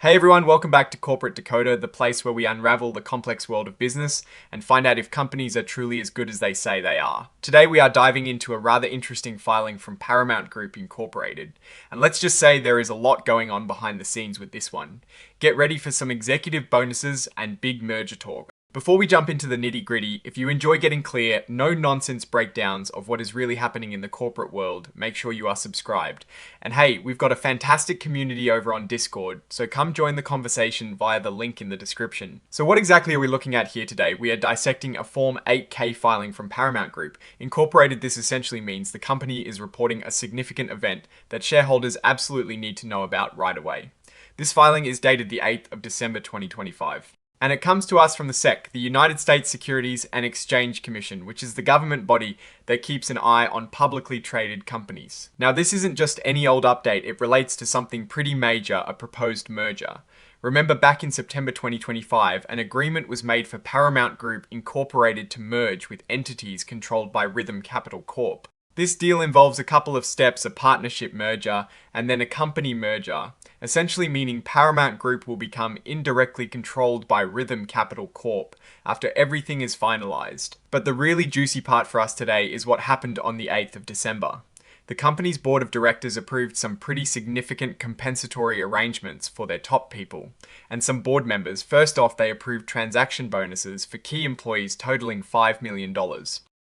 Hey everyone, welcome back to Corporate Dakota, the place where we unravel the complex world of business and find out if companies are truly as good as they say they are. Today we are diving into a rather interesting filing from Paramount Group Incorporated. And let's just say there is a lot going on behind the scenes with this one. Get ready for some executive bonuses and big merger talk. Before we jump into the nitty-gritty, if you enjoy getting clear, no-nonsense breakdowns of what is really happening in the corporate world, make sure you are subscribed. And hey, we've got a fantastic community over on Discord, so come join the conversation via the link in the description. So what exactly are we looking at here today? We are dissecting a Form 8K filing from Paramount Group. Incorporated, this essentially means the company is reporting a significant event that shareholders absolutely need to know about right away. This filing is dated the 8th of December 2025. And it comes to us from the SEC, the United States Securities and Exchange Commission, which is the government body that keeps an eye on publicly traded companies. Now, this isn't just any old update, it relates to something pretty major, a proposed merger. Remember back in September 2025, an agreement was made for Paramount Group Incorporated to merge with entities controlled by Rhythm Capital Corp. This deal involves a couple of steps, a partnership merger and then a company merger, essentially meaning Paramount Group will become indirectly controlled by Rhythm Capital Corp after everything is finalized. But the really juicy part for us today is what happened on the 8th of December. The company's board of directors approved some pretty significant compensatory arrangements for their top people. And some board members, first off, they approved transaction bonuses for key employees totaling $5 million.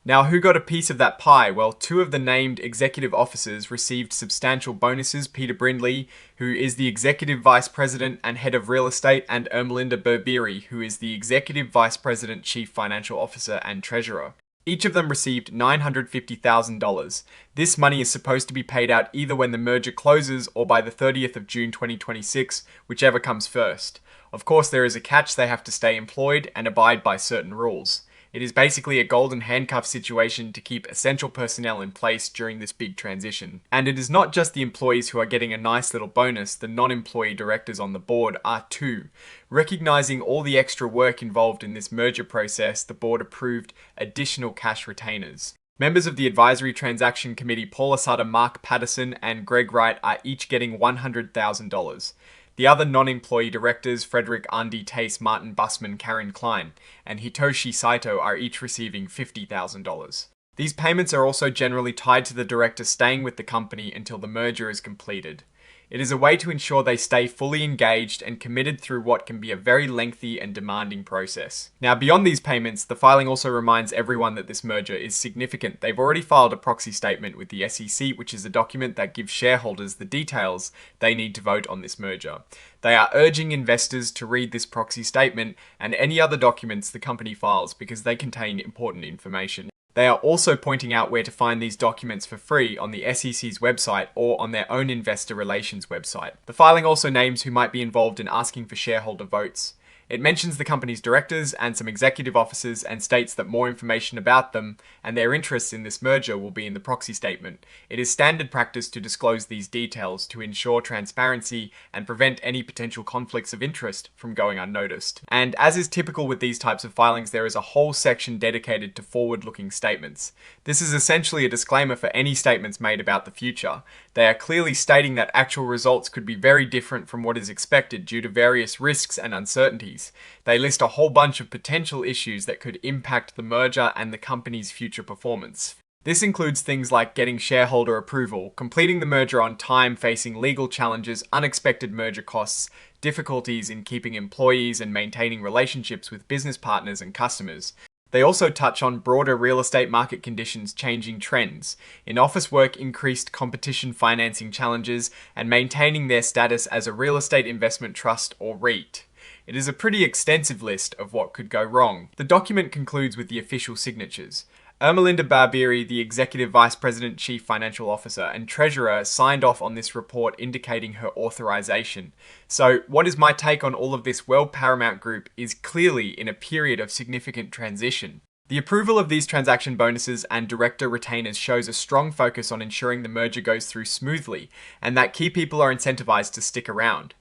Now, who got a piece of that pie? Well, two of the named executive officers received substantial bonuses. Peter Brindley, who is the executive vice president and head of real estate, and Ermelinda Berberi, who is the executive vice president, chief financial officer, and treasurer. Each of them received $950,000. This money is supposed to be paid out either when the merger closes or by the 30th of June 2026, whichever comes first. Of course, there is a catch: they have to stay employed and abide by certain rules. It is basically a golden handcuff situation to keep essential personnel in place during this big transition. And it is not just the employees who are getting a nice little bonus, the non-employee directors on the board are too. Recognizing all the extra work involved in this merger process, the board approved additional cash retainers. Members of the Advisory Transaction Committee, Paula Sutter, Mark Patterson, and Greg Wright, are each getting $100,000. The other non-employee directors, Frederick Andy Tace, Martin Bussman, Karen Klein, and Hitoshi Saito, are each receiving $50,000. These payments are also generally tied to the director staying with the company until the merger is completed. It is a way to ensure they stay fully engaged and committed through what can be a very lengthy and demanding process. Now, beyond these payments, the filing also reminds everyone that this merger is significant. They've already filed a proxy statement with the SEC, which is a document that gives shareholders the details they need to vote on this merger. They are urging investors to read this proxy statement and any other documents the company files because they contain important information. They are also pointing out where to find these documents for free on the SEC's website or on their own investor relations website. The filing also names who might be involved in asking for shareholder votes. It mentions the company's directors and some executive officers and states that more information about them and their interests in this merger will be in the proxy statement. It is standard practice to disclose these details to ensure transparency and prevent any potential conflicts of interest from going unnoticed. And as is typical with these types of filings, there is a whole section dedicated to forward-looking statements. This is essentially a disclaimer for any statements made about the future. They are clearly stating that actual results could be very different from what is expected due to various risks and uncertainties. They list a whole bunch of potential issues that could impact the merger and the company's future performance. This includes things like getting shareholder approval, completing the merger on time, facing legal challenges, unexpected merger costs, difficulties in keeping employees and maintaining relationships with business partners and customers. They also touch on broader real estate market conditions changing trends, in office work increased competition financing challenges, and maintaining their status as a real estate investment trust or REIT. It is a pretty extensive list of what could go wrong. The document concludes with the official signatures. Ermelinda Berberi, the Executive Vice President, Chief Financial Officer, and Treasurer, signed off on this report indicating her authorization. So, what is my take on all of this? Well, Paramount Group is clearly in a period of significant transition. The approval of these transaction bonuses and director retainers shows a strong focus on ensuring the merger goes through smoothly, and that key people are incentivized to stick around.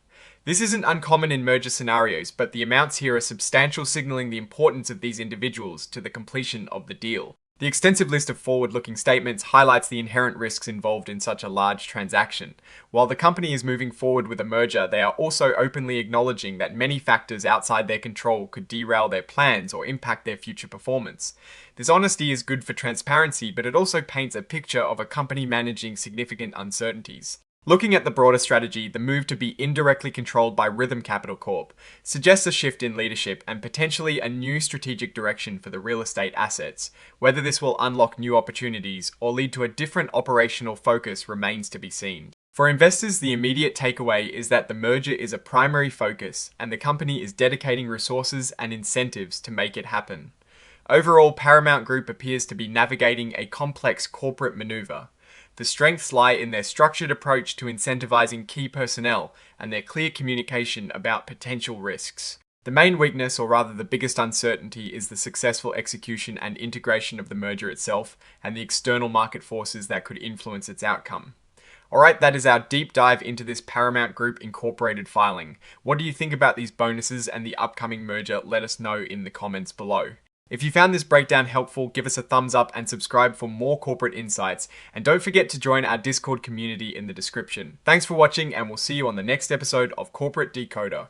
This isn't uncommon in merger scenarios, but the amounts here are substantial, signaling the importance of these individuals to the completion of the deal. The extensive list of forward-looking statements highlights the inherent risks involved in such a large transaction. While the company is moving forward with a merger, they are also openly acknowledging that many factors outside their control could derail their plans or impact their future performance. This honesty is good for transparency, but it also paints a picture of a company managing significant uncertainties. Looking at the broader strategy, the move to be indirectly controlled by Rhythm Capital Corp suggests a shift in leadership and potentially a new strategic direction for the real estate assets. Whether this will unlock new opportunities or lead to a different operational focus remains to be seen. For investors, the immediate takeaway is that the merger is a primary focus and the company is dedicating resources and incentives to make it happen. Overall, Paramount Group appears to be navigating a complex corporate maneuver. The strengths lie in their structured approach to incentivizing key personnel and their clear communication about potential risks. The main weakness, or rather the biggest uncertainty, is the successful execution and integration of the merger itself and the external market forces that could influence its outcome. Alright, that is our deep dive into this Paramount Group Incorporated filing. What do you think about these bonuses and the upcoming merger? Let us know in the comments below. If you found this breakdown helpful, give us a thumbs up and subscribe for more corporate insights. And don't forget to join our Discord community in the description. Thanks for watching, and we'll see you on the next episode of Corporate Decoder.